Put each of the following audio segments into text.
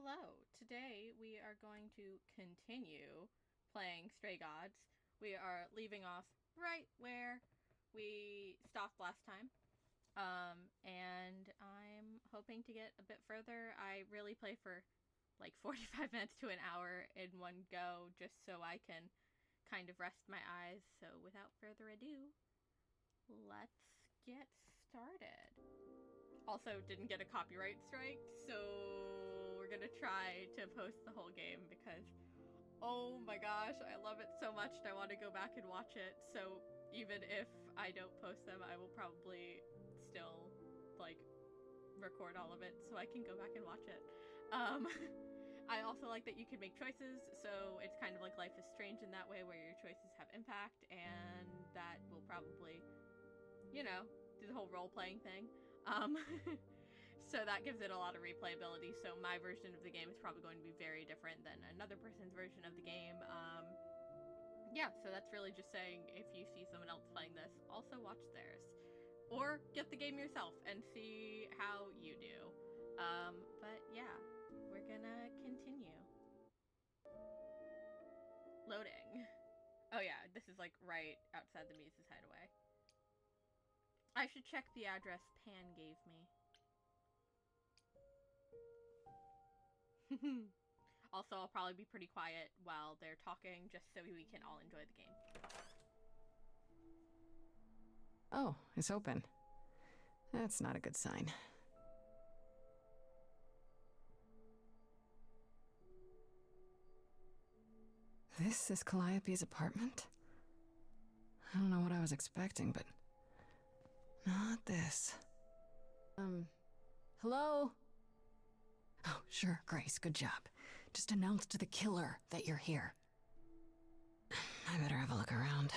Hello. Today we are going to continue playing Stray Gods. We are leaving off right where we stopped last time. And I'm hoping to get a bit further. I really play for like 45 minutes to an hour in one go just so I can kind of rest my eyes. So without further ado, let's get started. Also, didn't get a copyright strike, so we're gonna try to post the whole game because, oh my gosh, I love it so much and I want to go back and watch it. So even if I don't post them, I will probably still, record all of it so I can go back and watch it. I also like that you can make choices, so it's kind of like Life is Strange in that way, where your choices have impact, and that will probably, do the whole role-playing thing. So that gives it a lot of replayability, so my version of the game is probably going to be very different than another person's version of the game. So that's really just saying, if you see someone else playing this, also watch theirs. Or get the game yourself and see how you do. But yeah, we're gonna continue. Loading. Oh yeah, this is like right outside the Mises hideaway. I should check the address Pan gave me. Also, I'll probably be pretty quiet while they're talking, just so we can all enjoy the game. Oh, it's open. That's not a good sign. This is Calliope's apartment? I don't know what I was expecting, but not this. Hello? Oh, sure, Grace, good job. Just announce to the killer that you're here. I better have a look around.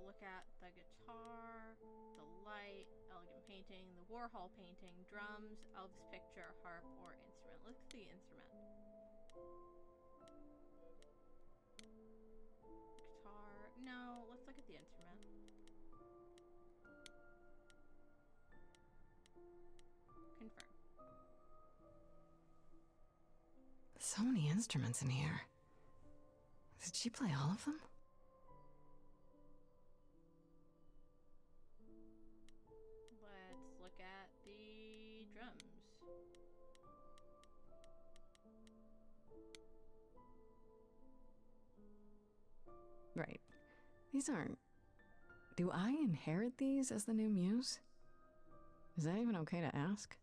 Look at the guitar, the light, elegant painting, the Warhol painting, drums, Elvis picture, harp, or instrument. Look at the instrument. Guitar. No, let's look at the instrument. Confirm. So many instruments in here. Did she play all of them? Let's look at the drums. Right. These aren't... Do I inherit these as the new muse? Is that even okay to ask?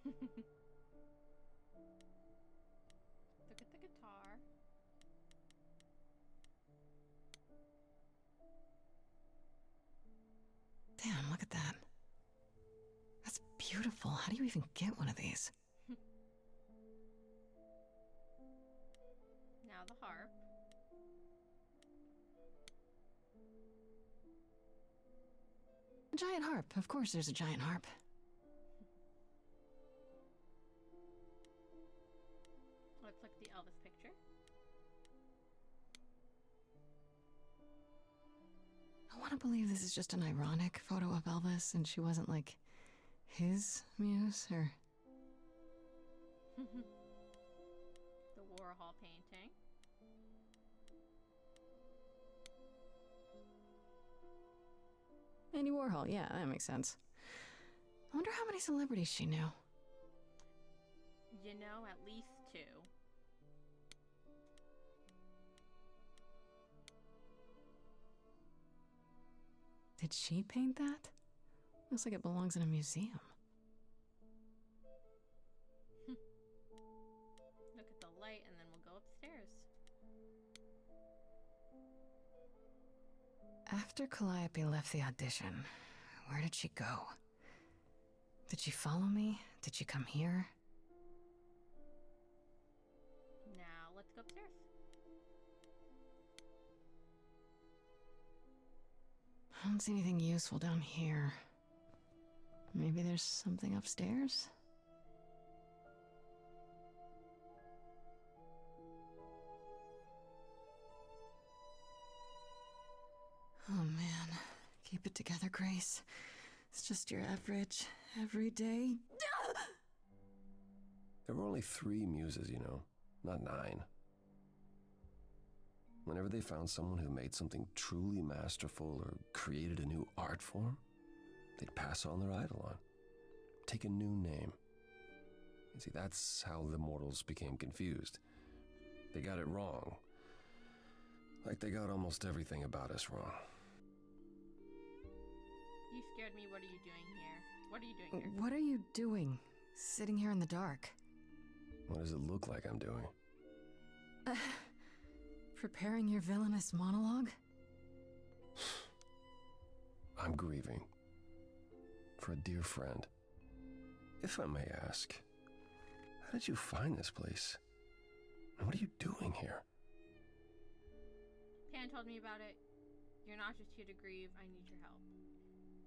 Look at the guitar. Damn, look at that. That's beautiful. How do you even get one of these? Now the harp. A giant harp. Of course there's a giant harp. Let's look at the Elvis picture. I want to believe this is just an ironic photo of Elvis and she wasn't like his muse or... The Warhol painting. Andy Warhol, yeah, that makes sense. I wonder how many celebrities she knew. You know, at least 2. Did she paint that? Looks like it belongs in a museum. Look at the light and then we'll go upstairs. After Calliope left the audition, where did she go? Did she follow me? Did she come here? Now let's go upstairs. I don't see anything useful down here. Maybe there's something upstairs? Oh man, keep it together, Grace. It's just your average, everyday... There were only 3 muses, you know, not 9. Whenever they found someone who made something truly masterful or created a new art form, they'd pass on their eidolon, take a new name. You see, that's how the mortals became confused. They got it wrong. Like they got almost everything about us wrong. You scared me. What are you doing here? What are you doing here? What are you doing? Sitting here in the dark? What does it look like I'm doing? Preparing your villainous monologue? I'm grieving. For a dear friend. If I may ask, how did you find this place? And what are you doing here? Pan told me about it. You're not just here to grieve. I need your help.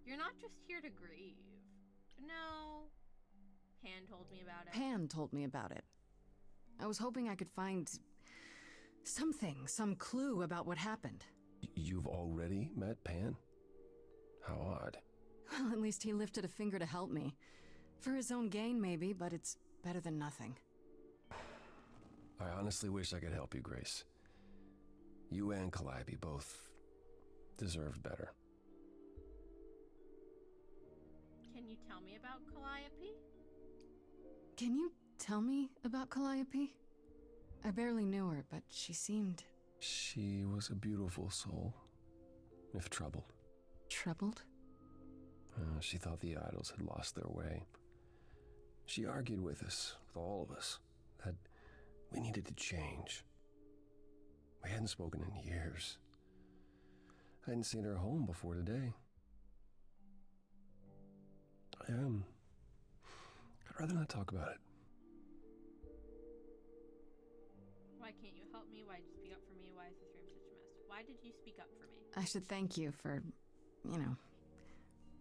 You're not just here to grieve. No. Pan told me about it. Pan told me about it. I was hoping I could find... something, some clue about what happened. You've already met Pan? How odd. Well, at least he lifted a finger to help me. For his own gain, maybe, but it's better than nothing. I honestly wish I could help you, Grace. You and Calliope both deserved better. Can you tell me about Calliope? Can you tell me about Calliope? I barely knew her, but she seemed... She was a beautiful soul, if troubled. Troubled? She thought the idols had lost their way. She argued with us, with all of us, that we needed to change. We hadn't spoken in years. I hadn't seen her home before today. I'd rather not talk about it. Why can't you help me? Why did you speak up for me? Why is this room such a mess? Why did you speak up for me? I should thank you for,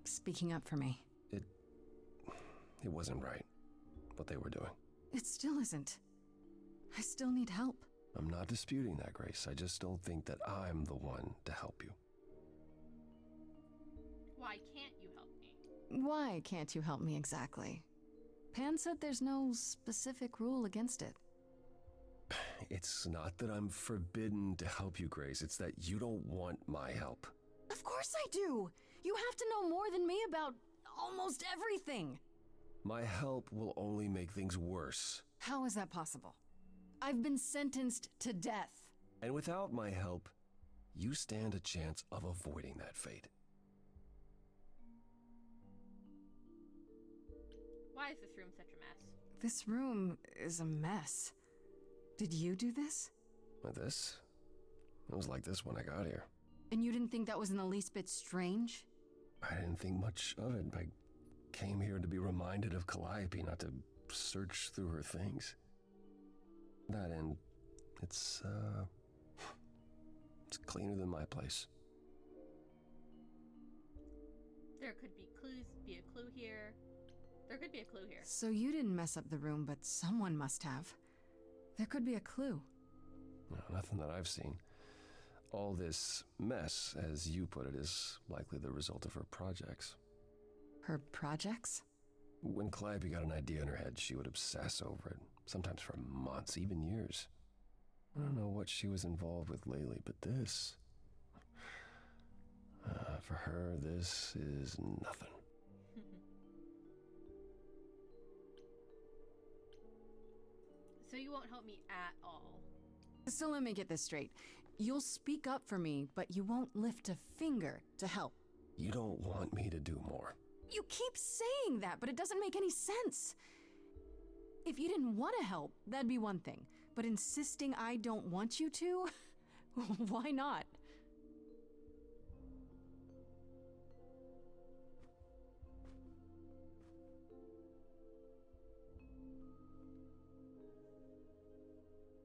speaking up for me. It wasn't right, what they were doing. It still isn't. I still need help. I'm not disputing that, Grace. I just don't think that I'm the one to help you. Why can't you help me? Why can't you help me exactly? Pan said there's no specific rule against it. It's not that I'm forbidden to help you, Grace. It's that you don't want my help. Of course I do! You have to know more than me about almost everything! My help will only make things worse. How is that possible? I've been sentenced to death. And without my help, you stand a chance of avoiding that fate. Why is this room such a mess? This room is a mess. Did you do this? With this? It was like this when I got here. And you didn't think that was in the least bit strange? I didn't think much of it. I came here to be reminded of Calliope, not to search through her things. That and it's cleaner than my place. There could be a clue here. There could be a clue here. So you didn't mess up the room, but someone must have. There could be a clue. No, nothing that I've seen. All this mess, as you put it, is likely the result of her projects. Her projects? When Calliope got an idea in her head, she would obsess over it, sometimes for months, even years. I don't know what she was involved with lately, but this... for her, this is nothing. So you won't help me at all? So let me get this straight. You'll speak up for me, but you won't lift a finger to help. You don't want me to do more. You keep saying that, but it doesn't make any sense. If you didn't want to help, that'd be one thing. But insisting I don't want you to? Why not?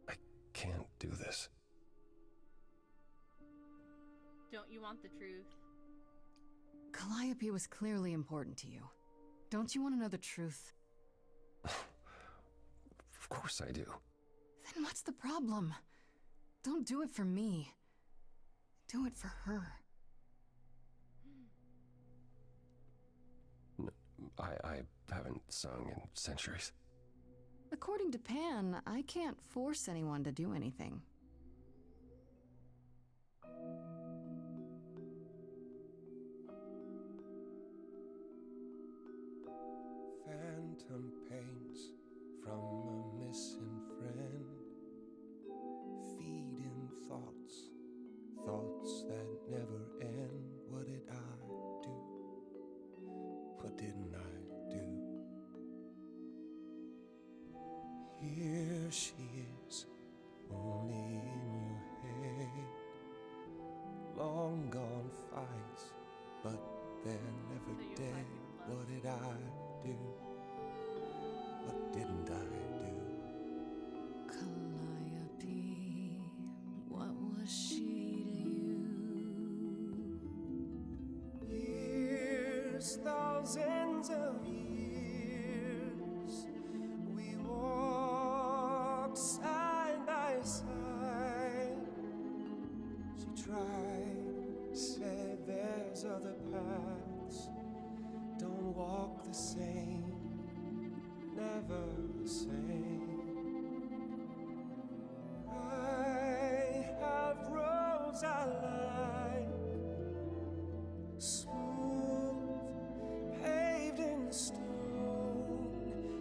I can't do this. Don't you want the truth? Calliope was clearly important to you. Don't you want to know the truth? Of course I do. Then what's the problem? Don't do it for me. Do it for her. I haven't sung in centuries. According to Pan, I can't force anyone to do anything. Phantom pains from a missing friend, feeding thoughts, thoughts that never end. What did I do? What didn't I do? Here she is, only in your head. Long gone fights, but they're never So you're dead. fighting with love. What did I do? What didn't I do? Calliope, what was she to you? Years, thousands of years, we walked side by side. She tried, said there's other paths. Don't walk the same, never the same. I have roads I like, smooth, paved in stone.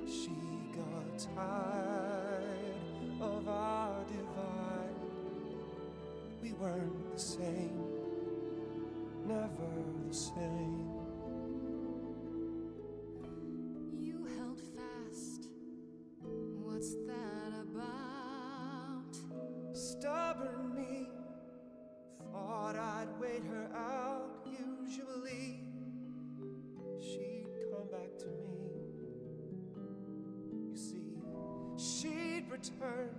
She got tired of our divide. We weren't the same, never the same. You held fast. What's that about? Stubborn me, thought I'd wait her out. Usually, she'd come back to me. You see, she'd return.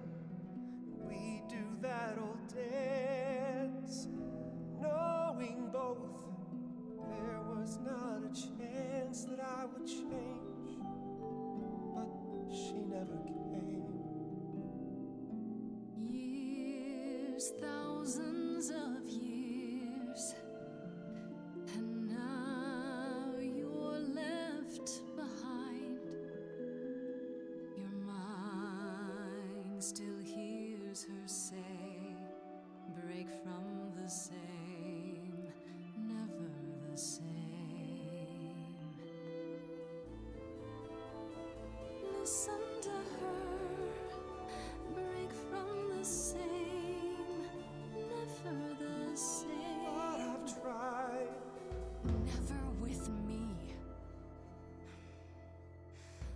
We'd do that old dance, knowing both there was not a chance that I would change. But she never came. Years, thousands of years, and now you're left behind. Your mind still hears her say, break from the same, never the same. Listen to her, break from the same, never the same. But I've tried. Never with me.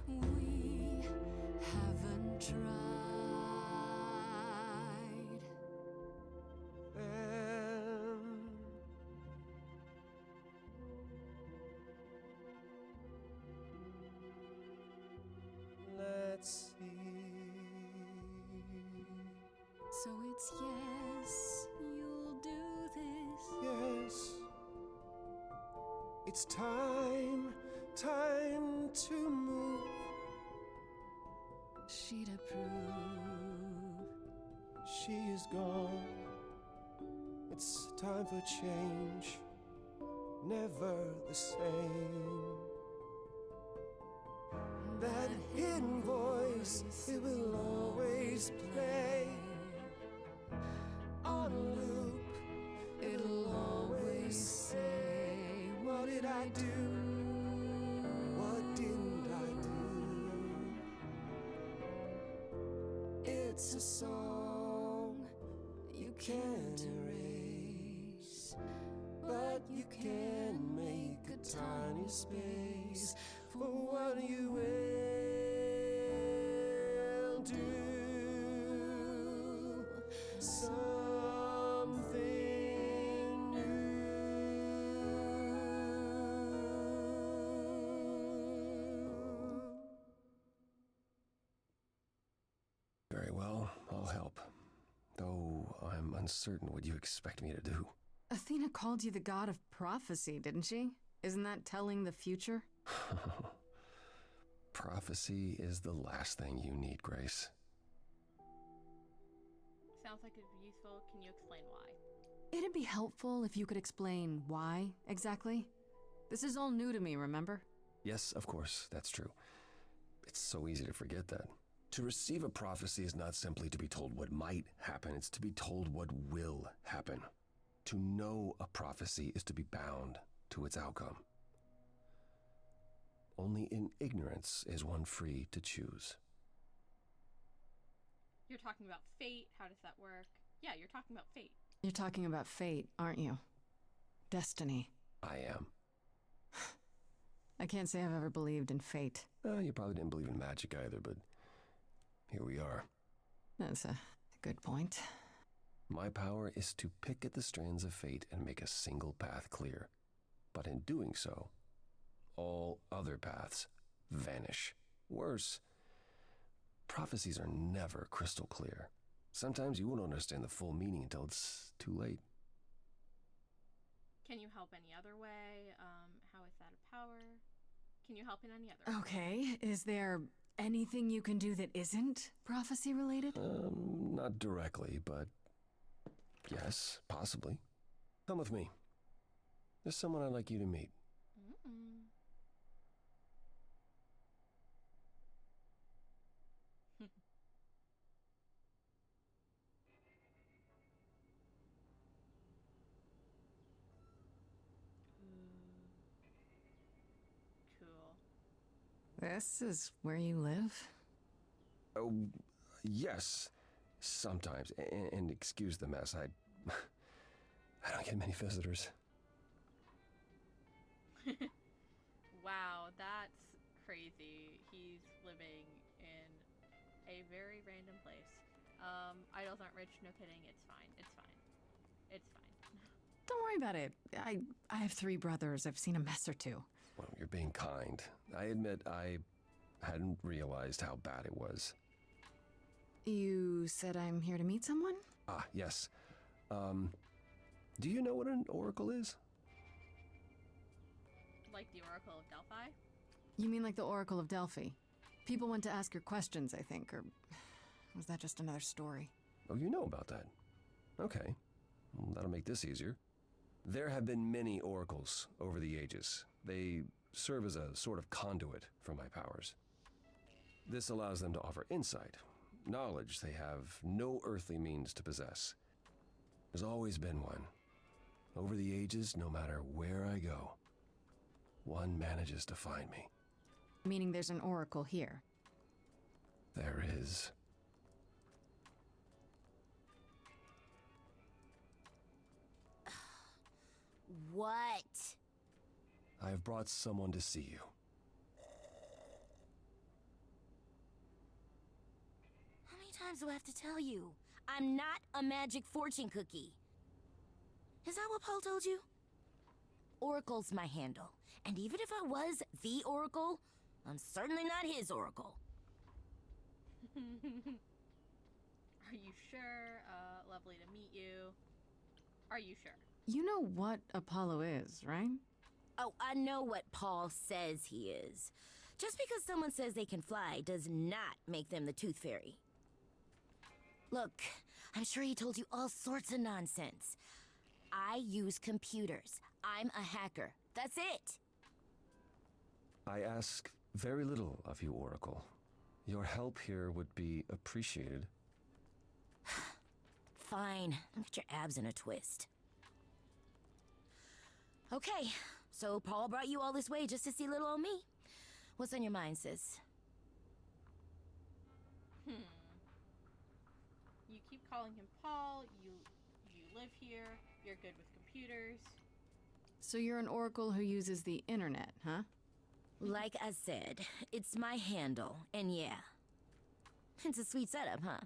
We haven't tried. Then let's see. So it's yes, you'll do this. Yes, it's time to move. She'd approve. She is gone. It's time for change. Never the same. That hidden voice, it will always play. On a loop, it'll always say, what did I do? What didn't I do? It's a song you can't erase, but you can make a tiny space for what you will do. Something new. Very well, I'll help. Though I'm uncertain what you expect me to do. Athena called you the god of prophecy, didn't she? Isn't that telling the future? Prophecy is the last thing you need, Grace. Sounds like it'd be useful. Can you explain why? It'd be helpful if you could explain why, exactly. This is all new to me, remember? Yes, of course, that's true. It's so easy to forget that. To receive a prophecy is not simply to be told what might happen, it's to be told what will happen. To know a prophecy is to be bound to its outcome. Only in ignorance is one free to choose. You're talking about fate. How does that work? Yeah, you're talking about fate. You're talking about fate, aren't you? Destiny. I am. I can't say I've ever believed in fate. You probably didn't believe in magic either, but here we are. That's a good point. My power is to pick at the strands of fate and make a single path clear. But in doing so, all other paths vanish. Worse, prophecies are never crystal clear. Sometimes you won't understand the full meaning until it's too late. Can you help any other way? How is that a power? Can you help in any other way? Okay, is there anything you can do that isn't prophecy related? Not directly, but yes, possibly. Come with me. There's someone I'd like you to meet. Mm-mm. Cool. This is where you live? Oh, yes, sometimes. And excuse the mess. I don't get many visitors. Wow, that's crazy. He's living in a very random place. Idols aren't rich, no kidding. It's fine. It's fine. It's fine. Don't worry about it. I have 3 brothers. I've seen a mess or two. Well, you're being kind. I admit I hadn't realized how bad it was. You said I'm here to meet someone? Ah, yes. Do you know what an oracle is? Like the Oracle of Delphi? You mean like the Oracle of Delphi? People went to ask her questions, I think, or was that just another story? Oh, you know about that. Okay. Well, that'll make this easier. There have been many oracles over the ages. They serve as a sort of conduit for my powers. This allows them to offer insight, knowledge they have no earthly means to possess. There's always been one. Over the ages, no matter where I go, one manages to find me. Meaning there's an oracle here. There is. What? I have brought someone to see you. How many times do I have to tell you? I'm not a magic fortune cookie. Is that what Paul told you? Oracle's my handle. And even if I was the Oracle, I'm certainly not his Oracle. Are you sure? Lovely to meet you. Are you sure? You know what Apollo is, right? Oh, I know what Paul says he is. Just because someone says they can fly does not make them the Tooth Fairy. Look, I'm sure he told you all sorts of nonsense. I use computers. I'm a hacker. That's it. I ask very little of you, Oracle. Your help here would be appreciated. Fine. Get your abs in a twist. Okay, so Paul brought you all this way just to see little old me. What's on your mind, sis? You keep calling him Paul. You live here. You're good with computers. So you're an oracle who uses the internet, huh? Like I said, it's my handle, and yeah. It's a sweet setup, huh?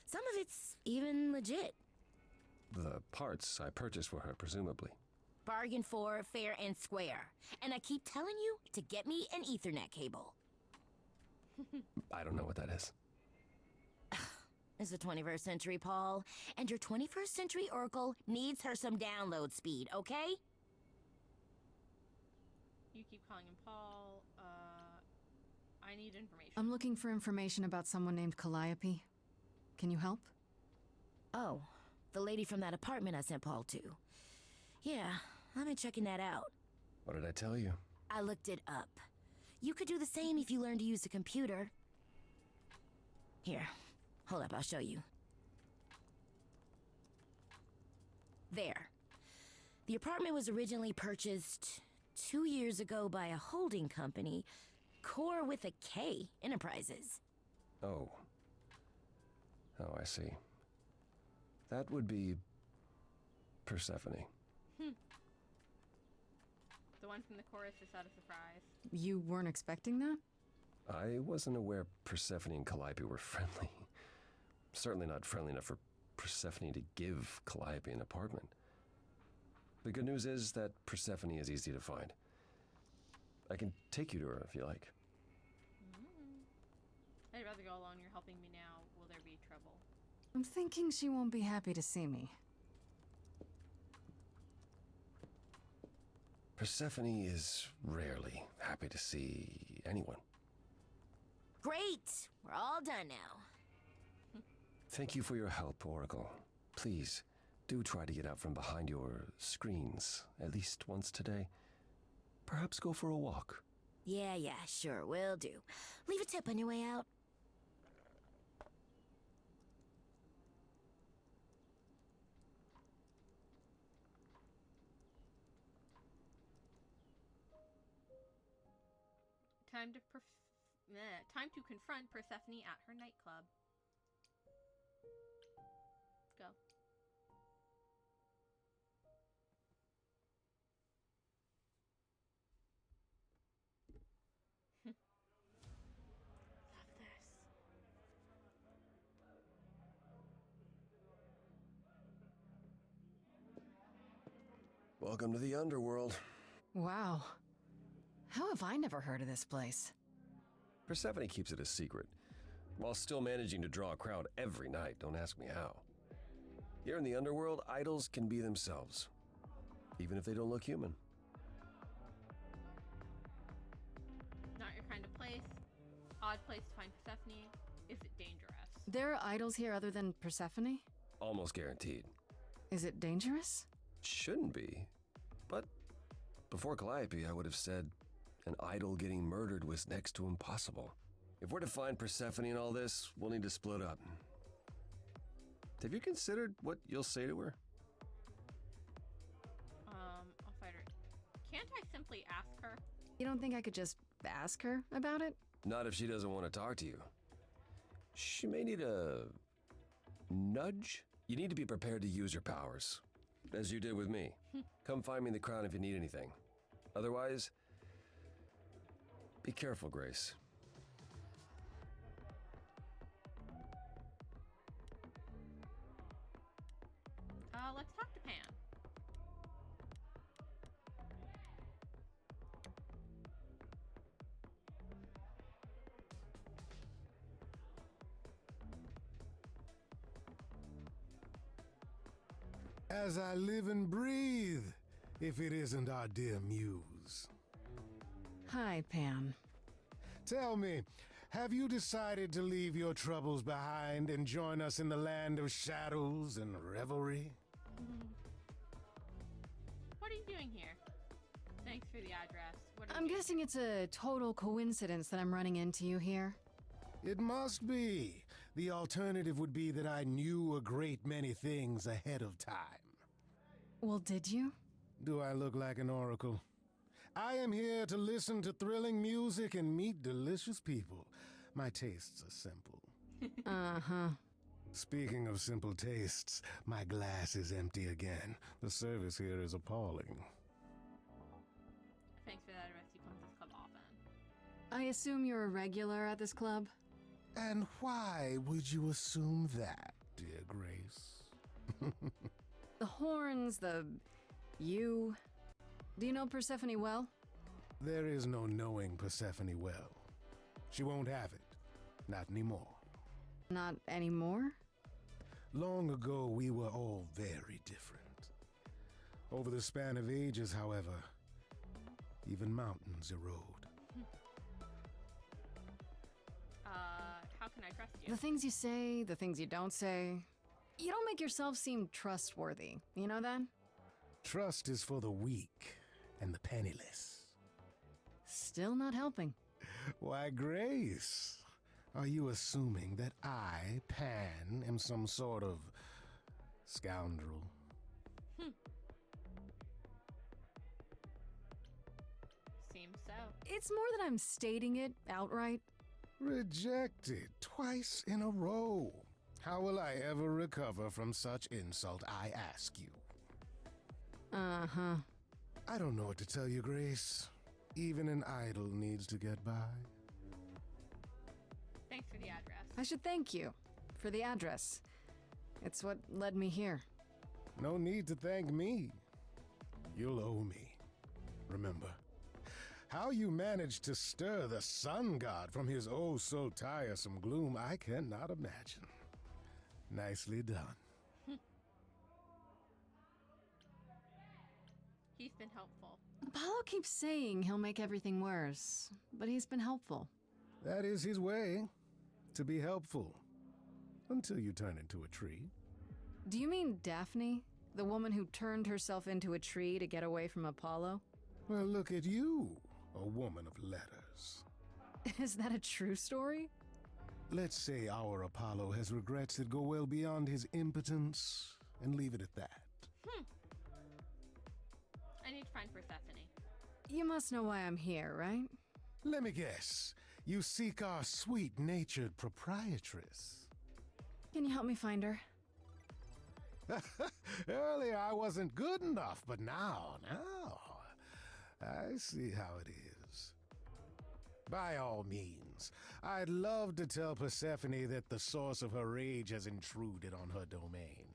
Some of it's even legit. The parts I purchased for her, presumably. Bargain for, fair and square. And I keep telling you to get me an Ethernet cable. I don't know what that is. It's the 21st century, Paul. And your 21st century Oracle needs her some download speed, okay? You keep calling him Paul. I need information. I'm looking for information about someone named Calliope. Can you help? Oh, the lady from that apartment I sent Paul to. Yeah, I've been checking that out. What did I tell you? I looked it up. You could do the same if you learned to use a computer. Here, hold up, I'll show you. There. The apartment was originally purchased 2 years ago by a holding company, Core with a K Enterprises. Oh. Oh, I see. That would be Persephone. The one from the chorus is out of surprise. You weren't expecting that? I wasn't aware Persephone and Calliope were friendly. Certainly not friendly enough for Persephone to give Calliope an apartment. The good news is that Persephone is easy to find. I can take you to her if you like. I'd rather go alone. You're helping me now. Will there be trouble? I'm thinking she won't be happy to see me. Persephone is rarely happy to see anyone. Great! We're all done now. Thank you for your help, Oracle. Please, do try to get out from behind your screens at least once today. Perhaps go for a walk. Yeah, sure, will do. Leave a tip on your way out. Time to confront Persephone at her nightclub. Go. Love this. Welcome to the underworld. Wow. How have I never heard of this place? Persephone keeps it a secret, while still managing to draw a crowd every night. Don't ask me how. Here in the underworld, idols can be themselves, even if they don't look human. Not your kind of place. Odd place to find Persephone. Is it dangerous? There are idols here other than Persephone? Almost guaranteed. Is it dangerous? Shouldn't be, but before Calliope, I would have said an idol getting murdered was next to impossible. If we're to find Persephone in all this, we'll need to split up. Have you considered what you'll say to her? I'll fight her. Can't I simply ask her? You don't think I could just ask her about it? Not if she doesn't want to talk to you. She may need a nudge. You need to be prepared to use your powers, as you did with me. Come find me in the crown if you need anything. Otherwise, be careful, Grace. Let's talk to Pan. As I live and breathe, if it isn't our dear muse. Hi, Pan. Tell me, have you decided to leave your troubles behind and join us in the land of shadows and revelry? What are you doing here? Thanks for the address. What are I'm you doing? guessing it's a total coincidence that I'm running into you here. It must be. The alternative would be that I knew a great many things ahead of time. Well, did you? Do I look like an oracle? I am here to listen to thrilling music and meet delicious people. My tastes are simple. Uh-huh. Speaking of simple tastes, my glass is empty again. The service here is appalling. Thanks for that address. You come to this club often. I assume you're a regular at this club? And why would you assume that, dear Grace? The horns, you... Do you know Persephone well? There is no knowing Persephone well. She won't have it. Not anymore. Not anymore? Long ago, we were all very different. Over the span of ages, however, even mountains erode. How can I trust you? The things you say, the things you don't say. You don't make yourself seem trustworthy. You know that? Trust is for the weak and the penniless. Still not helping. Why, Grace, are you assuming that I, Pan, am some sort of scoundrel? Seems so. It's more that I'm stating it outright. Rejected twice in a row. How will I ever recover from such insult, I ask you? Uh-huh. I don't know what to tell you, Grace. Even an idol needs to get by. Thanks for the address. I should thank you for the address. It's what led me here. No need to thank me. You'll owe me. Remember, how you managed to stir the sun god from his oh so tiresome gloom, I cannot imagine. Nicely done. He's been helpful. Apollo keeps saying he'll make everything worse, but he's been helpful. That is his way, to be helpful. Until you turn into a tree. Do you mean Daphne? The woman who turned herself into a tree to get away from Apollo? Well, look at you, a woman of letters. Is that a true story? Let's say our Apollo has regrets that go well beyond his impotence, and leave it at that. I need to find Persephone. You must know why I'm here, right? Let me guess. You seek our sweet-natured proprietress. Can you help me find her? Earlier I wasn't good enough, but now, I see how it is. By all means, I'd love to tell Persephone that the source of her rage has intruded on her domain.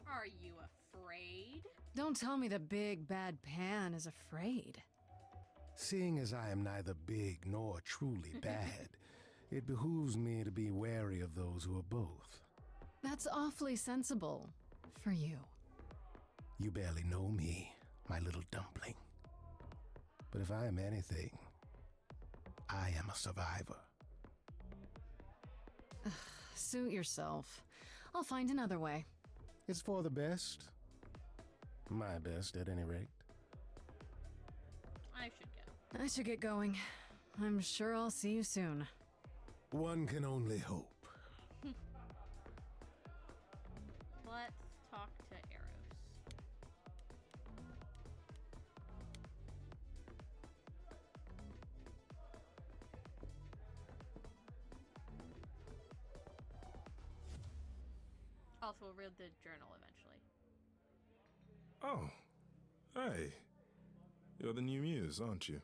Are you afraid? Don't tell me the big bad Pan is afraid. Seeing as I am neither big nor truly bad, it behooves me to be wary of those who are both. That's awfully sensible for you. You barely know me, my little dumpling. But if I am anything, I am a survivor. Suit yourself. I'll find another way. It's for the best. My best, at any rate. I should go. I should get going. I'm sure I'll see you soon. One can only hope. Let's talk to Eros. Also, we'll read the journal eventually. Oh, hey. You're the new muse, aren't you?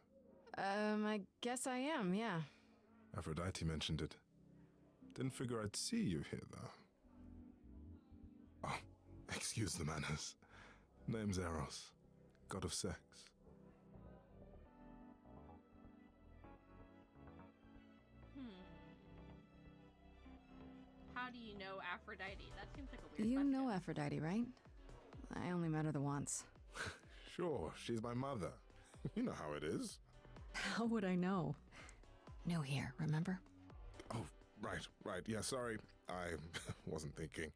I guess I am, yeah. Aphrodite mentioned it. Didn't figure I'd see you here, though. Oh, excuse the manners. Name's Eros, god of sex. How do you know Aphrodite? That seems like a weird You question. know Aphrodite, right? I only met her the once. Sure, she's my mother. You know how it is. How would I know? New here, remember? Oh, right. Yeah, sorry. I wasn't thinking.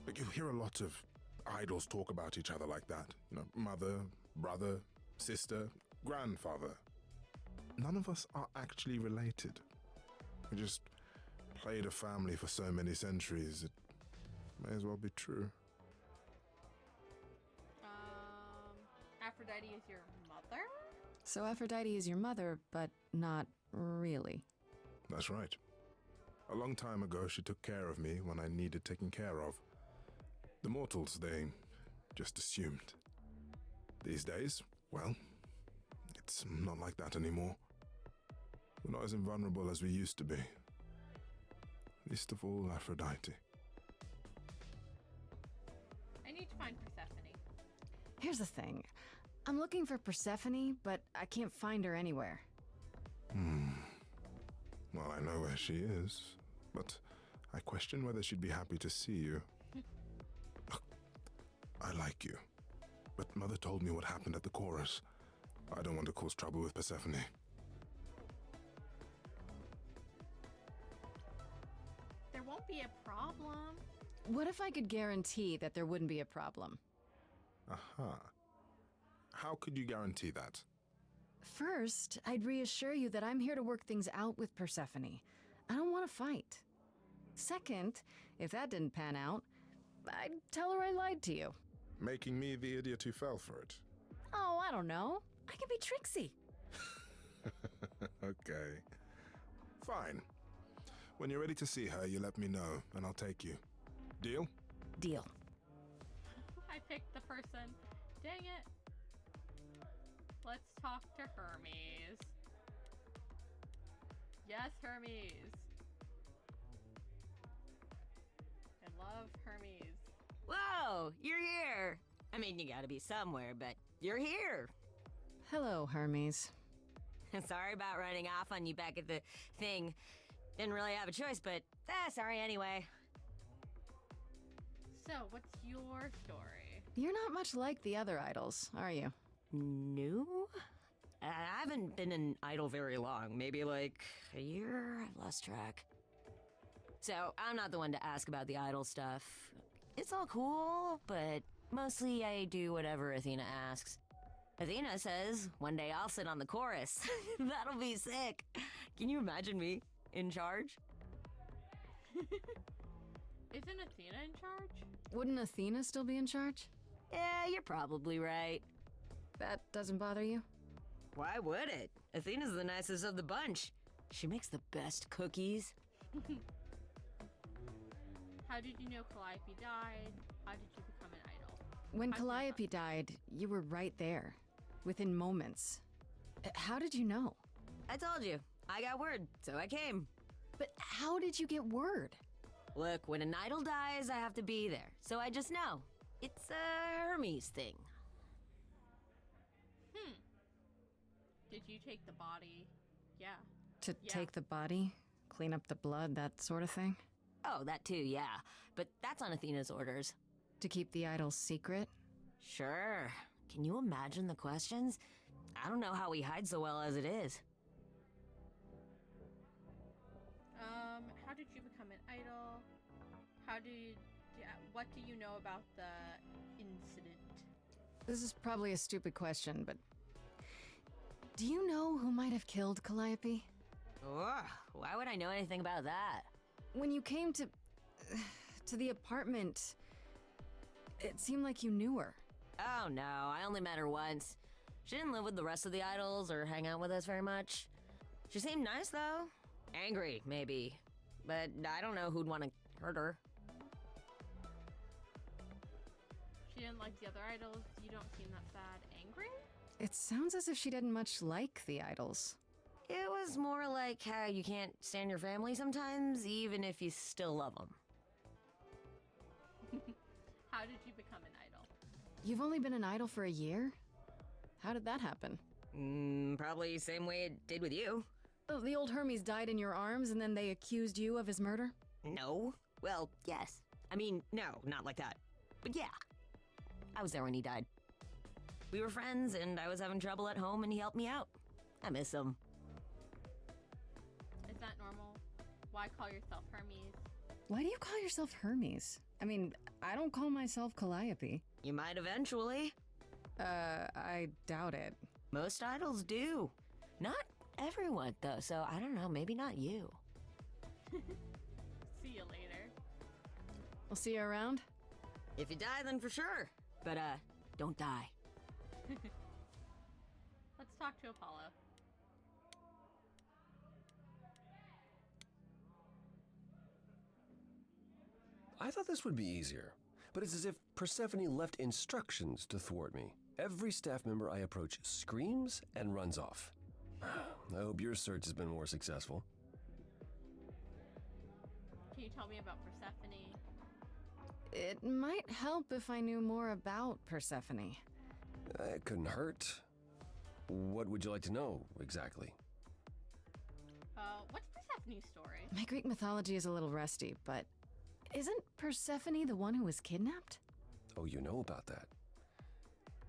But you hear a lot of idols talk about each other like that. You know, mother, brother, sister, grandfather. None of us are actually related. We just played a family for so many centuries, it may as well be true. Aphrodite is your mother? So Aphrodite is your mother, but not really. That's right. A long time ago, she took care of me when I needed taking care of. The mortals, they just assumed. These days, well, it's not like that anymore. We're not as invulnerable as we used to be. Least of all, Aphrodite. I need to find Persephone. Here's the thing. I'm looking for Persephone, but I can't find her anywhere. Well, I know where she is, but I question whether she'd be happy to see you. Look, I like you, but Mother told me what happened at the chorus. I don't want to cause trouble with Persephone. There won't be a problem. What if I could guarantee that there wouldn't be a problem? Aha. How could you guarantee that? First, I'd reassure you that I'm here to work things out with Persephone. I don't want to fight. Second, if that didn't pan out, I'd tell her I lied to you. Making me the idiot who fell for it. Oh, I don't know. I can be tricksy. Okay. Fine. When you're ready to see her, you let me know, and I'll take you. Deal? Deal. I picked the person. Dang it. Let's talk to Hermes. Yes, Hermes. I love Hermes. Whoa, you're here. I mean, you gotta be somewhere, but you're here. Hello, Hermes. Sorry about running off on you back at the thing. Didn't really have a choice, but sorry anyway. So, what's your story? You're not much like the other idols, are you? No? I haven't been an idol very long. Maybe like a year? I've lost track. So, I'm not the one to ask about the idol stuff. It's all cool, but mostly I do whatever Athena asks. Athena says one day I'll sit on the chorus. That'll be sick. Can you imagine me in charge? Isn't Athena in charge? Wouldn't Athena still be in charge? Yeah, you're probably right. That doesn't bother you? Why would it? Athena's the nicest of the bunch. She makes the best cookies. How did you know Calliope died? How did you become an idol? When How'd you Calliope died, you were right there, within moments. How did you know? I told you. I got word, so I came. But how did you get word? Look, when an idol dies, I have to be there. So I just know. It's a Hermes thing. Did you take the body? Yeah. To Yeah. take the body, clean up the blood, that sort of thing? Oh, that too, yeah. But that's on Athena's orders. To keep the idols secret? Sure. Can you imagine the questions? I don't know how we hide so well as it is. How did you become an idol? What do you know about the incident? This is probably a stupid question, but... do you know who might have killed Calliope? Ugh, why would I know anything about that? When you came to the apartment, it seemed like you knew her. Oh no, I only met her once. She didn't live with the rest of the idols or hang out with us very much. She seemed nice though. Angry, maybe. But I don't know who'd want to hurt her. She didn't like the other idols. You don't seem that sad. Angry? It sounds as if she didn't much like the idols. It was more like how you can't stand your family sometimes, even if you still love them. How did you become an idol? You've only been an idol for a year? How did that happen? Probably same way it did with you. Oh, the old Hermes died in your arms and then they accused you of his murder? No. Well, yes. I mean, no, not like that. But yeah. I was there when he died. We were friends, and I was having trouble at home, and he helped me out. I miss him. Is that normal? Why call yourself Hermes? Why do you call yourself Hermes? I mean, I don't call myself Calliope. You might eventually. I doubt it. Most idols do. Not everyone, though, so I don't know, maybe not you. See you later. We'll see you around? If you die, then for sure. But, don't die. Let's talk to Apollo. I thought this would be easier, but it's as if Persephone left instructions to thwart me. Every staff member I approach screams and runs off. I hope your search has been more successful. Can you tell me about Persephone? It might help if I knew more about Persephone. It couldn't hurt. What would you like to know, exactly? What's Persephone's story? My Greek mythology is a little rusty, but isn't Persephone the one who was kidnapped? Oh, you know about that.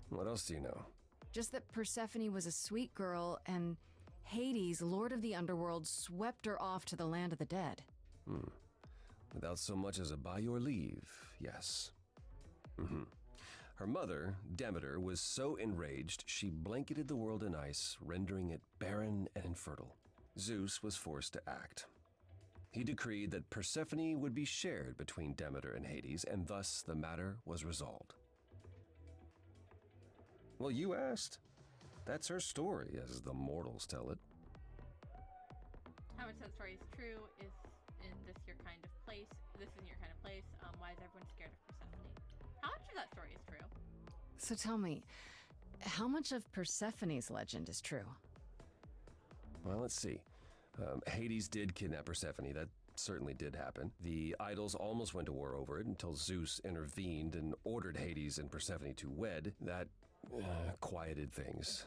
What else do you know? Just that Persephone was a sweet girl and Hades, lord of the underworld, swept her off to the land of the dead. Without so much as a by your leave, yes. Her mother, Demeter, was so enraged she blanketed the world in ice, rendering it barren and infertile. Zeus was forced to act. He decreed that Persephone would be shared between Demeter and Hades, and thus the matter was resolved. Well, you asked. That's her story, as the mortals tell it. How much that story is true is in this your kind of place. This isn't your kind of place. Why is everyone scared of Persephone? How much of that story is true? So tell me, how much of Persephone's legend is true? Well, let's see. Hades did kidnap Persephone. That certainly did happen. The idols almost went to war over it until Zeus intervened and ordered Hades and Persephone to wed. That quieted things.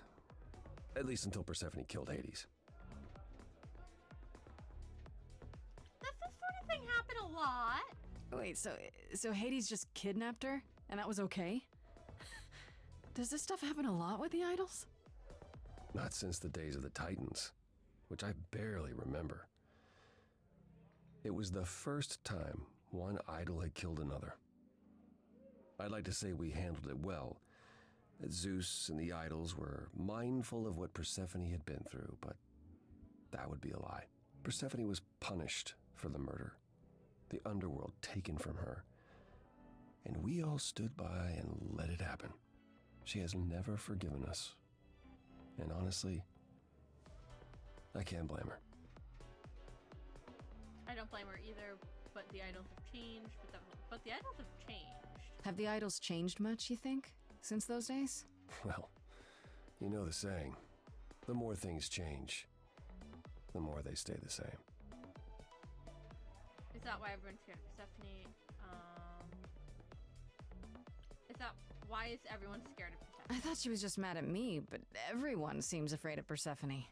At least until Persephone killed Hades. Does this sort of thing happen a lot? Wait, so Hades just kidnapped her, and that was okay? Does this stuff happen a lot with the idols? Not since the days of the Titans, which I barely remember. It was the first time one idol had killed another. I'd like to say we handled it well, that Zeus and the idols were mindful of what Persephone had been through, but that would be a lie. Persephone was punished for the murder, the underworld taken from her, and we all stood by and let it happen. She has never forgiven us, and honestly, I can't blame her. I don't blame her either, but the idols have changed. But the idols have changed. Have the idols changed much, you think, since those days? Well, you know the saying, the more things change, the more they stay the same. Is that why everyone's scared of Persephone? Why is everyone scared of Persephone? I thought she was just mad at me, but everyone seems afraid of Persephone.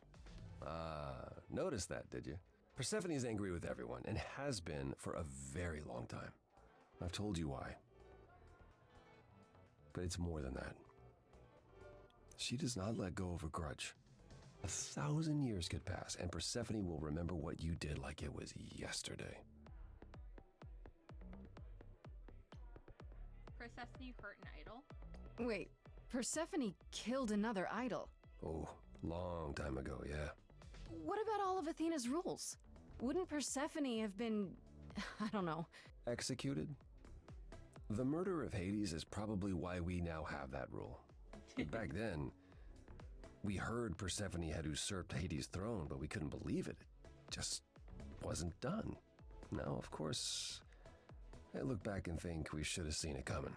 Noticed that, did you? Persephone is angry with everyone, and has been for a very long time. I've told you why. But it's more than that. She does not let go of a grudge. 1,000 years could pass, and Persephone will remember what you did like it was yesterday. Persephone hurt an idol? Wait, Persephone killed another idol. Oh, long time ago, yeah. What about all of Athena's rules? Wouldn't Persephone have been, I don't know, Executed? The murder of Hades is probably why we now have that rule. Back then, we heard Persephone had usurped Hades' throne, but we couldn't believe it. It just wasn't done. Now, of course, I look back and think we should have seen it coming.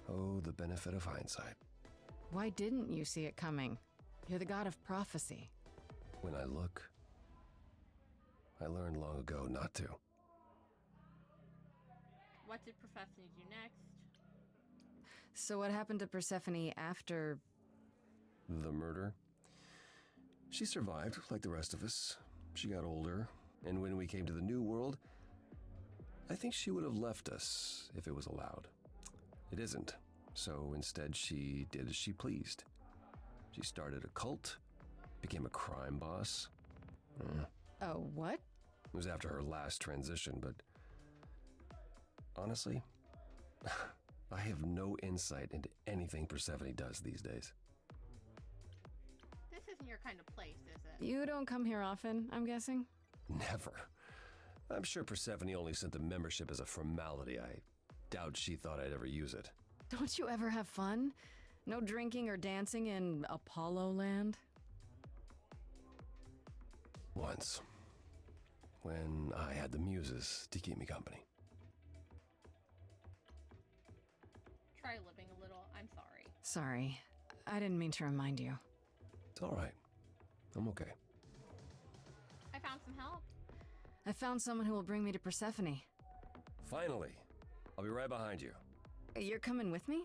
Oh, the benefit of hindsight. Why didn't you see it coming? You're the god of prophecy. When I look, I learned long ago not to. What did Persephone do next? So what happened to Persephone after... The murder? She survived, like the rest of us. She got older, and when we came to the New World, I think she would have left us if it was allowed. It isn't, so instead she did as she pleased. She started a cult, became a crime boss. Oh, what? It was after her last transition, but honestly, I have no insight into anything Persephone does these days. This isn't your kind of place, is it? You don't come here often, I'm guessing? Never. I'm sure Persephone only sent the membership as a formality. I doubt she thought I'd ever use it. Don't you ever have fun? No drinking or dancing in Apollo land? Once. When I had the muses to keep me company. Try living a little. I'm sorry. Sorry. I didn't mean to remind you. It's all right. I'm okay. I found some help. I found someone who will bring me to Persephone. Finally. I'll be right behind you. You're coming with me?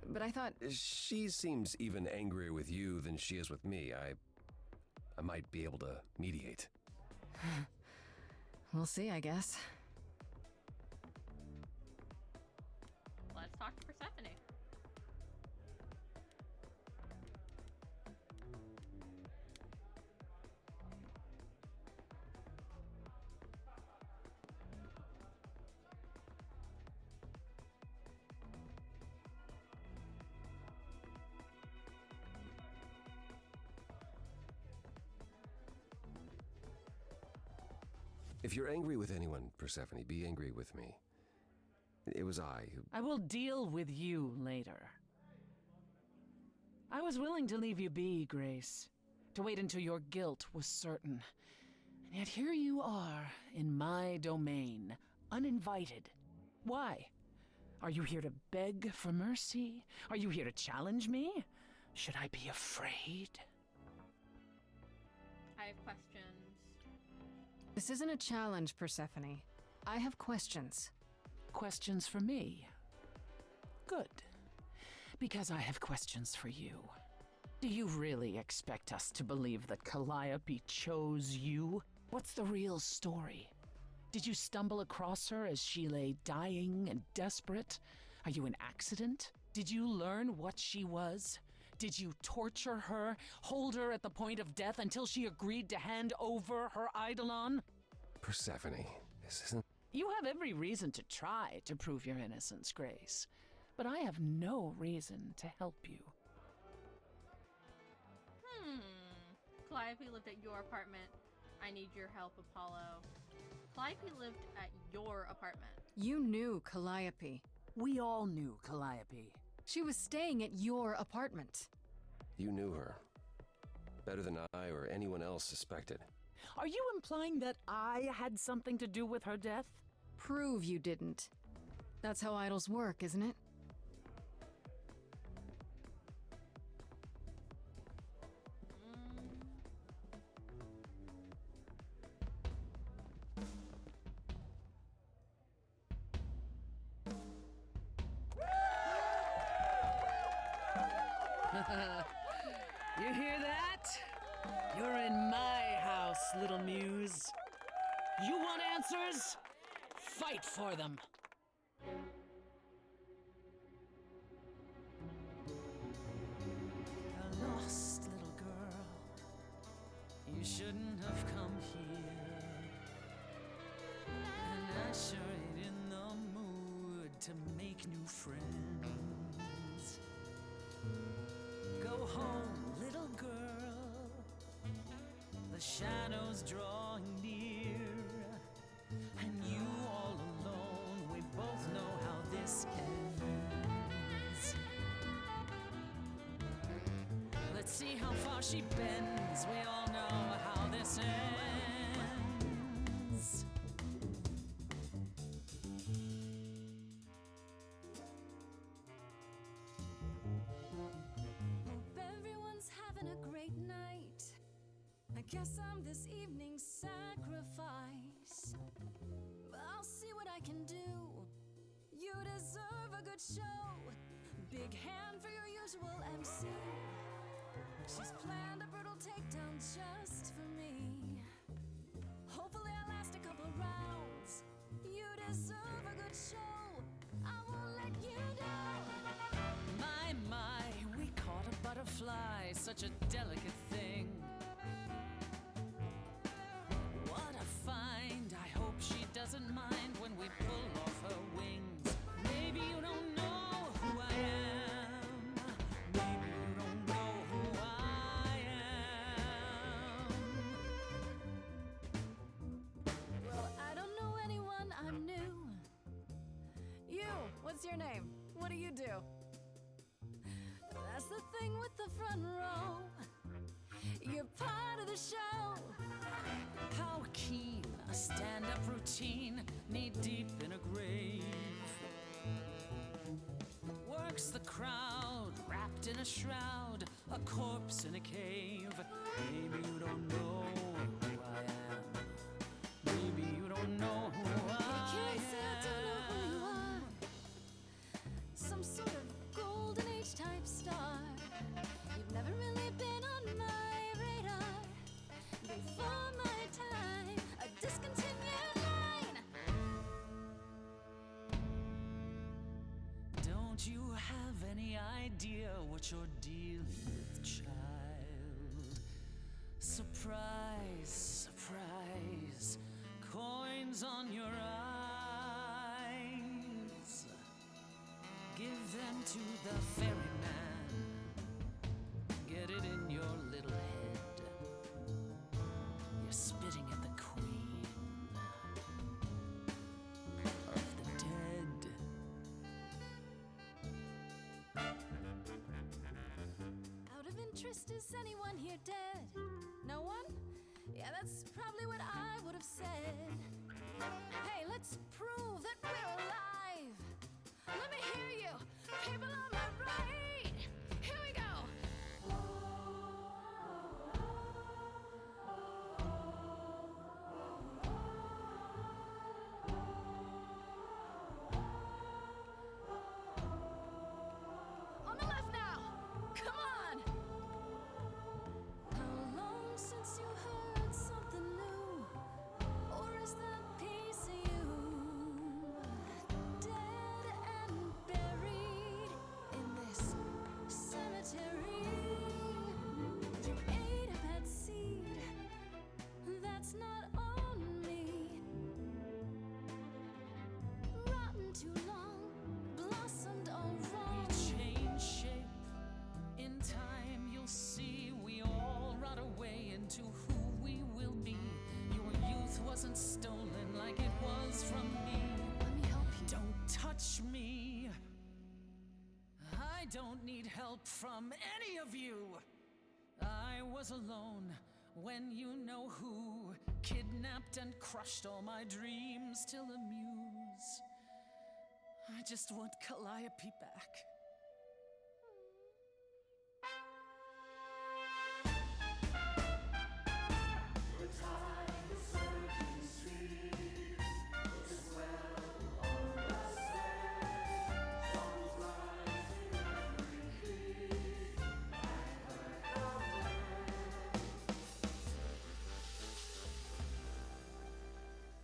But I thought... She seems even angrier with you than she is with me. I might be able to mediate. We'll see, I guess. Let's talk to Persephone. If you're angry with anyone, Persephone, be angry with me. It was I who... I will deal with you later. I was willing to leave you be, Grace, to wait until your guilt was certain. And yet here you are, in my domain, uninvited. Why? Are you here to beg for mercy? Are you here to challenge me? Should I be afraid? I have questions. This isn't a challenge, Persephone. I have questions. Questions for me? Good. Because I have questions for you. Do you really expect us to believe that Calliope chose you? What's the real story? Did you stumble across her as she lay dying and desperate? Are you an accident? Did you learn what she was? Did you torture her, hold her at the point of death until she agreed to hand over her eidolon? Persephone, this isn't... You have every reason to try to prove your innocence, Grace. But I have no reason to help you. Calliope lived at your apartment. I need your help, Apollo. Calliope lived at your apartment. You knew Calliope. We all knew Calliope. She was staying at your apartment. You knew her. Better than I or anyone else suspected. Are you implying that I had something to do with her death? Prove you didn't. That's how idols work, isn't it? You hear that? You're in my house, little muse. You want answers? Fight for them. A lost little girl. You shouldn't have come here. And I sure ain't in the mood to make new friends. Go home, little girl. The shadows drawing near, and you all alone. We both know how this ends. Let's see how far she bends. We all know how this ends. I guess I'm this evening's sacrifice. I'll see what I can do. You deserve a good show. Big hand for your usual MC. She's planned a brutal takedown just for me. Hopefully I'll last a couple rounds. You deserve a good show. I won't let you down. My, we caught a butterfly, such a delicate thing. What a find. I hope she doesn't mind when we pull off her wings. Maybe you don't know who I am. Maybe you don't know who I am. Well, I don't know anyone, I'm new. You, what's your name? What do you do? That's the thing with the front row. You're part of the show. How keen a stand-up routine, knee-deep in a grave. Works the crowd, wrapped in a shroud, a corpse in a cave. Maybe you don't know who I am. Maybe you don't know who I Can't say I don't know who you am. are. Some sort of golden age type star. You've never really been on my radar. Before my time, a discontinued line. Don't you have any idea what you're dealing with, child? Surprise, surprise, coins on your eyes. Give them to the ferryman. Get it in your little head. You're spitting at the queen. interest. Is anyone here dead? No one? Yeah, that's probably what I would have said. Hey, let's prove that we're alive. Let me hear you, people on my right. Here we go. On the left now. Come on. How long since you heard something new? Or is that piece of you dead and buried in this cemetery? You ate a bad seed. That's not on me. Rotten too long, blossomed all wrong. We change shape. In time, you'll see we all rot away into who we will be. Your youth wasn't stolen like it was from me. Let me help you. Don't touch me. I don't need help from any of you. I was alone when you know who kidnapped and crushed all my dreams till a muse. I just want Calliope back.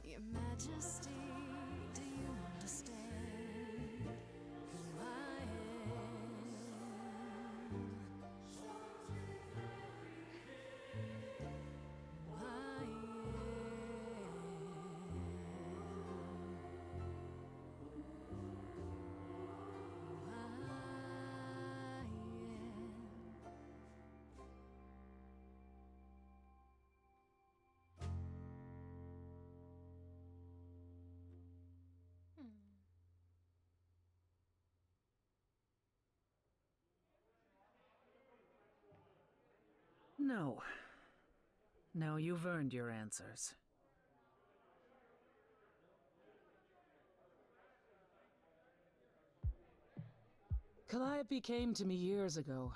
Your Majesty, do you understand who I am? Who I No. No, you've earned your answers. Calliope came to me years ago.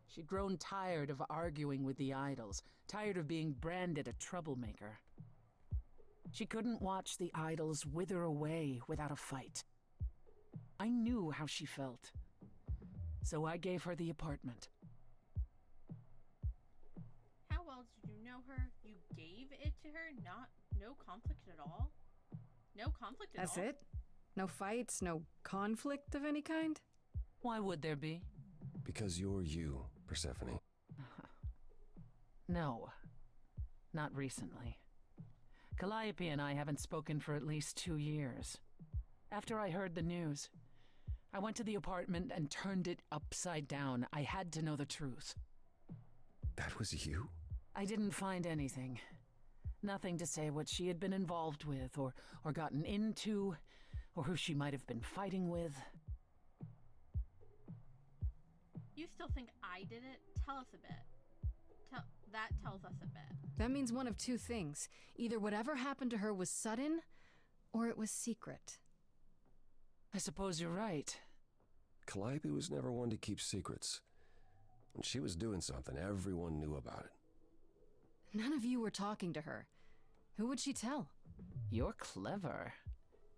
She'd grown tired of arguing with the idols, tired of being branded a troublemaker. She couldn't watch the idols wither away without a fight. I knew how she felt. So I gave her the apartment. How well did you know her? You gave it to her? No conflict at all? No conflict at all? That's it? No fights, no conflict of any kind? Why would there be? Because you're you, Persephone. No. Not recently. Calliope and I haven't spoken for at least 2 years. After I heard the news, I went to the apartment and turned it upside down. I had to know the truth. That was you? I didn't find anything. Nothing to say what she had been involved with, or gotten into, or who she might have been fighting with. You still think I did it? Tell us a bit. That tells us a bit. That means one of two things. Either whatever happened to her was sudden, or it was secret. I suppose you're right. Calliope was never one to keep secrets. When she was doing something, everyone knew about it. None of you were talking to her. Who would she tell? You're clever.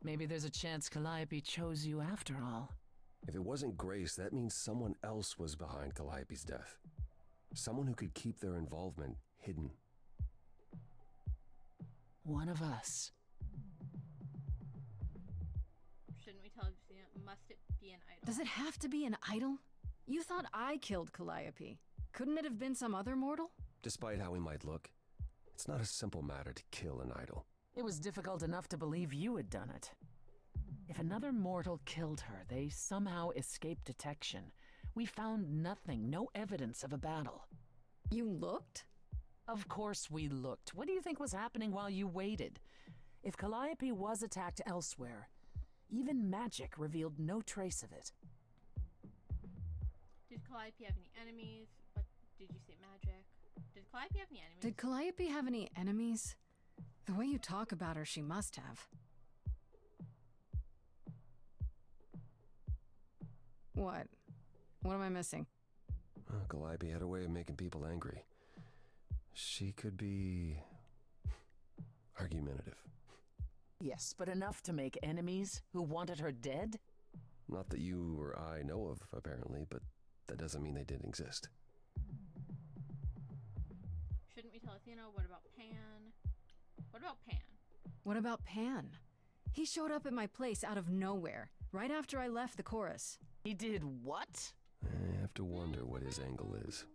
Maybe there's a chance Calliope chose you after all. If it wasn't Grace, that means someone else was behind Calliope's death. Someone who could keep their involvement hidden. One of us. Shouldn't we tell Justina? Must it be an idol? Does it have to be an idol? You thought I killed Calliope. Couldn't it have been some other mortal? Despite how he might look, it's not a simple matter to kill an idol. It was difficult enough to believe you had done it. If another mortal killed her, they somehow escaped detection. We found nothing, no evidence of a battle. You looked? Of course we looked. What do you think was happening while you waited? If Calliope was attacked elsewhere, even magic revealed no trace of it. Did Calliope have any enemies? What Did you say magic? Did Calliope have any enemies? Did Calliope have any enemies? The way you talk about her, she must have. What? What am I missing? Calliope had a way of making people angry. She could be argumentative. Yes, but enough to make enemies who wanted her dead? Not that you or I know of, apparently, but that doesn't mean they didn't exist. Shouldn't we tell Athena? What about Pan? What about Pan? What about Pan? He showed up at my place out of nowhere, right after I left the chorus. He did what? I have to wonder what his angle is.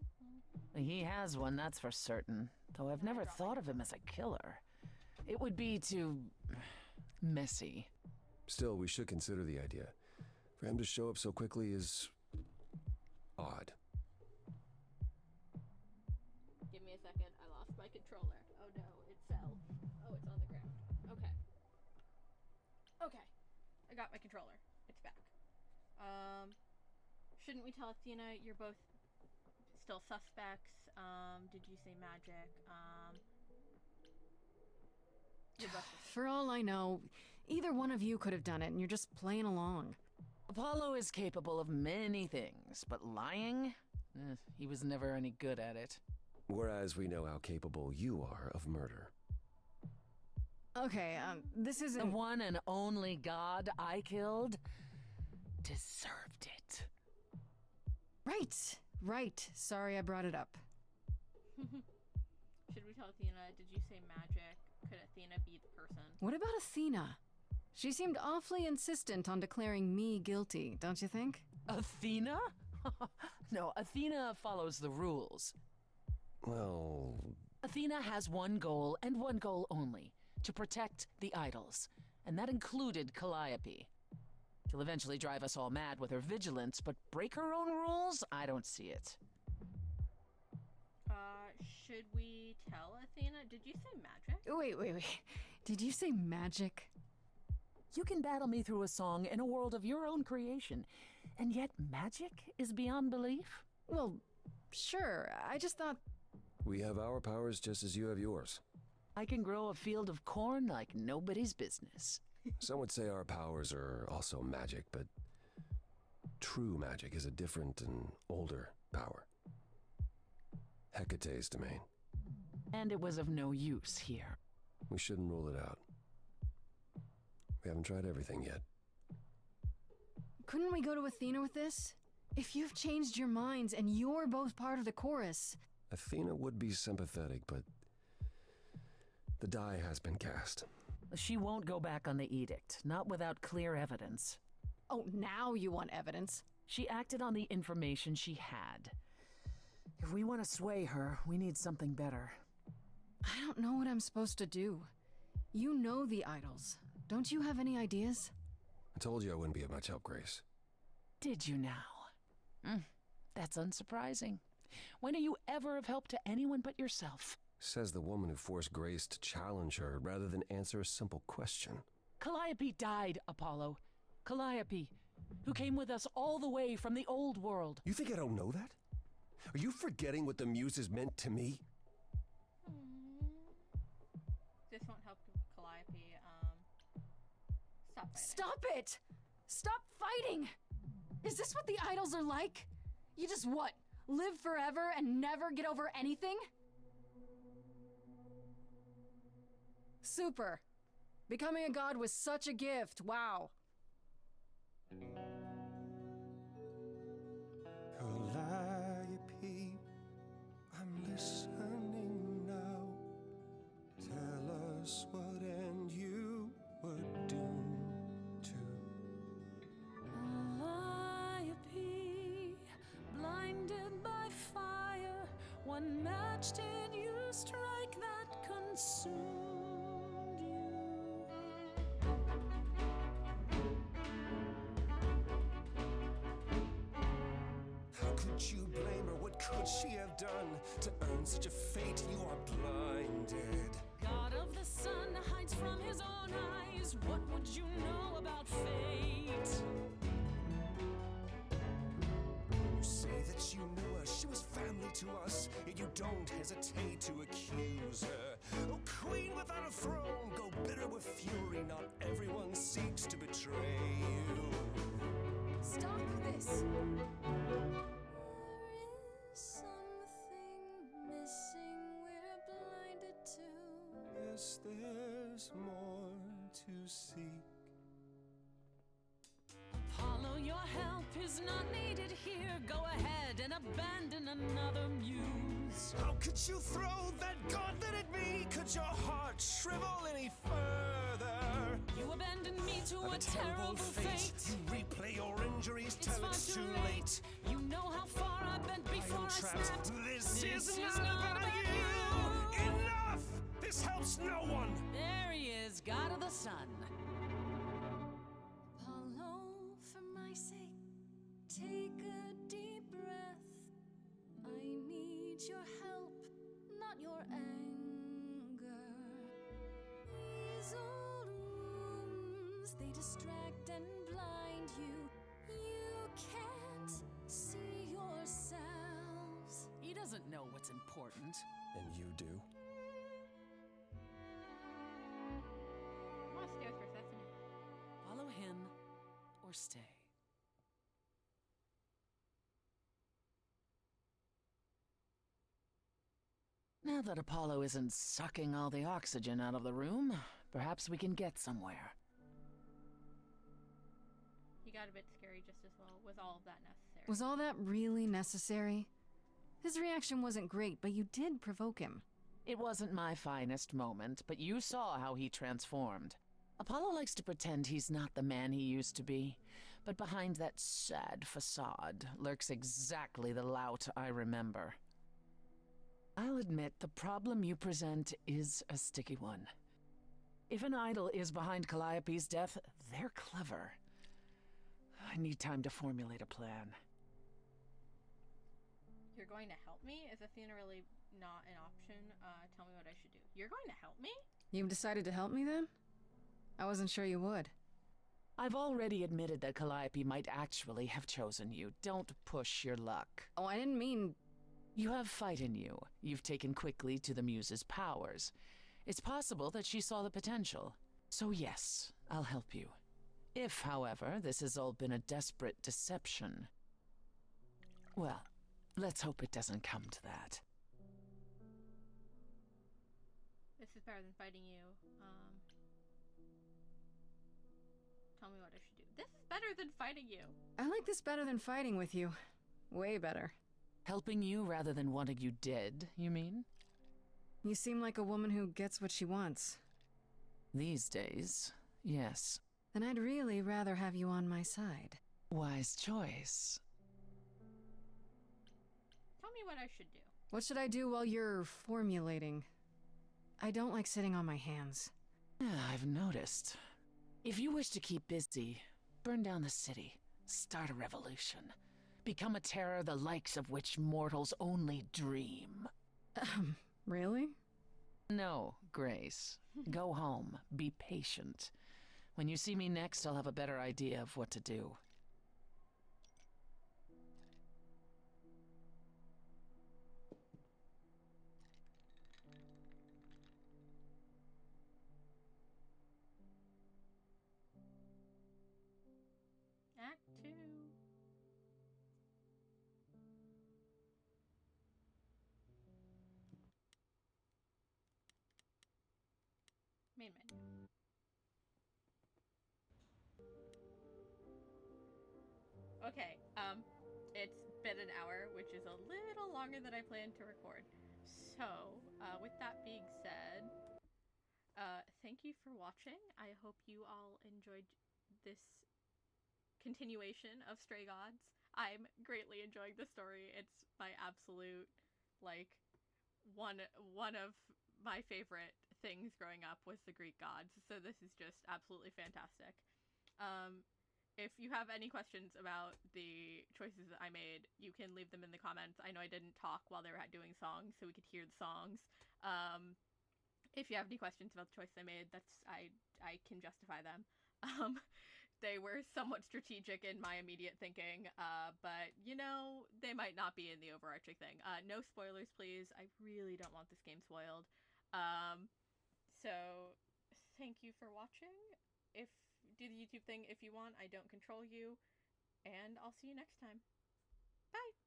He has one, that's for certain. Though I've never thought of him as a killer. It would be too messy. Still, we should consider the idea. For him to show up so quickly is odd. Give me a second. I lost my controller. Oh no, it fell. Oh, it's on the ground. Okay. Okay. I got my controller. It's back. Shouldn't we tell Athena you're both still suspects? Did you say magic? You're both suspects. For all I know, either one of you could have done it and you're just playing along. Apollo is capable of many things, but lying? He was never any good at it. Whereas we know how capable you are of murder. Okay, this isn't... The one and only god I killed deserved it. Right. Sorry I brought it up. Should we tell Athena? Did you say magic? Could Athena be the person? What about Athena? She seemed awfully insistent on declaring me guilty, don't you think? Athena? No, Athena follows the rules. Well... Athena has one goal, and one goal only. To protect the idols. And that included Calliope. She'll eventually drive us all mad with her vigilance, but break her own rules? I don't see it. Should we tell Athena? Did you say magic? Wait. Did you say magic? You can battle me through a song in a world of your own creation, and yet magic is beyond belief? Well, sure. I just thought... We have our powers just as you have yours. I can grow a field of corn like nobody's business. Some would say our powers are also magic, but true magic is a different and older power. Hecate's domain. And it was of no use here. We shouldn't rule it out. We haven't tried everything yet. Couldn't we go to Athena with this? If you've changed your minds and you're both part of the chorus... Athena would be sympathetic, but the die has been cast. She won't go back on the edict, not without clear evidence. Oh, now you want evidence? She acted on the information she had. If we want to sway her, we need something better. I don't know what I'm supposed to do. You know the idols. Don't you have any ideas? I told you I wouldn't be of much help, Grace. Did you now? That's unsurprising. When are you ever of help to anyone but yourself? Says the woman who forced Grace to challenge her rather than answer a simple question. Calliope died, Apollo. Calliope, who came with us all the way from the old world. You think I don't know that? Are you forgetting what the Muses meant to me? This won't help Calliope. Stop fighting. Stop it! Stop fighting! Is this what the idols are like? You just what? Live forever and never get over anything? Super. Becoming a god was such a gift. Wow. Calliope, I'm listening now. Tell us what end you were doomed to. Calliope, blinded by fire, one match did you strike that consumed you. How could you blame her? What could she have done to earn such a fate? You are blinded. God of the sun hides from his own eyes. What would you know about fate? You say that you knew her, she was family to us, yet you don't hesitate to accuse her. Oh, queen without a throne, go bitter with fury. Not everyone seeks to betray you. Stop this! There is something missing we're blinded to. Yes, there's more to seek. Apollo, your help is not needed here. Go ahead and abandon another muse. How could you throw that gauntlet at me? Could your heart shrivel any further? You abandoned me to a terrible fate. You replay your injuries It's till far it's too too late. late. You know how far I bent before I trapped. snapped. This is is not not about about you. you. Enough! This helps no one. There he is, God of the Sun. Apollo, for my sake, take a deep breath. I need your help, not your anger. These old wounds, they distract and blind you. You can't see yourselves. He doesn't know what's important. And you do? I want to stay with Persephone. Follow him or stay. Now that Apollo isn't sucking all the oxygen out of the room, perhaps we can get somewhere. He got a bit scary just as well. Was all of that necessary? Was all that really necessary? His reaction wasn't great, but you did provoke him. It wasn't my finest moment, but you saw how he transformed. Apollo likes to pretend he's not the man he used to be, but behind that sad facade lurks exactly the lout I remember. I'll admit the problem you present is a sticky one. If an idol is behind Calliope's death, they're clever. I need time to formulate a plan. You're going to help me? Is Athena really not an option? Tell me what I should do. You're going to help me? You've decided to help me then? I wasn't sure you would. I've already admitted that Calliope might actually have chosen you. Don't push your luck. Oh, I didn't mean... You have fight in you. You've taken quickly to the Muse's powers. It's possible that she saw the potential. So yes, I'll help you. If, however, this has all been a desperate deception, well, let's hope it doesn't come to that. This is better than fighting you. Tell me what I should do. This is better than fighting you. I like this better than fighting with you. Way better. Helping you rather than wanting you dead, you mean? You seem like a woman who gets what she wants. These days, yes. Then I'd really rather have you on my side. Wise choice. Tell me what I should do. What should I do while you're formulating? I don't like sitting on my hands. I've noticed. If you wish to keep busy, burn down the city, start a revolution, become a terror the likes of which mortals only dream. Really? No, Grace. Go home. Be patient. When you see me next, I'll have a better idea of what to do. Act 2. Main menu. Okay, it's been an hour, which is a little longer than I planned to record. So, with that being said, thank you for watching. I hope you all enjoyed this continuation of Stray Gods. I'm greatly enjoying the story. It's my absolute, like, one of my favorite things growing up was the Greek gods. So this is just absolutely fantastic. If you have any questions about the choices that I made, you can leave them in the comments. I know I didn't talk while they were doing songs, so we could hear the songs. If you have any questions about the choice I made, I can justify them. they were somewhat strategic in my immediate thinking, but, you know, they might not be in the overarching thing. No spoilers, please. I really don't want this game spoiled. So, thank you for watching. Do the YouTube thing if you want. I don't control you. And I'll see you next time. Bye!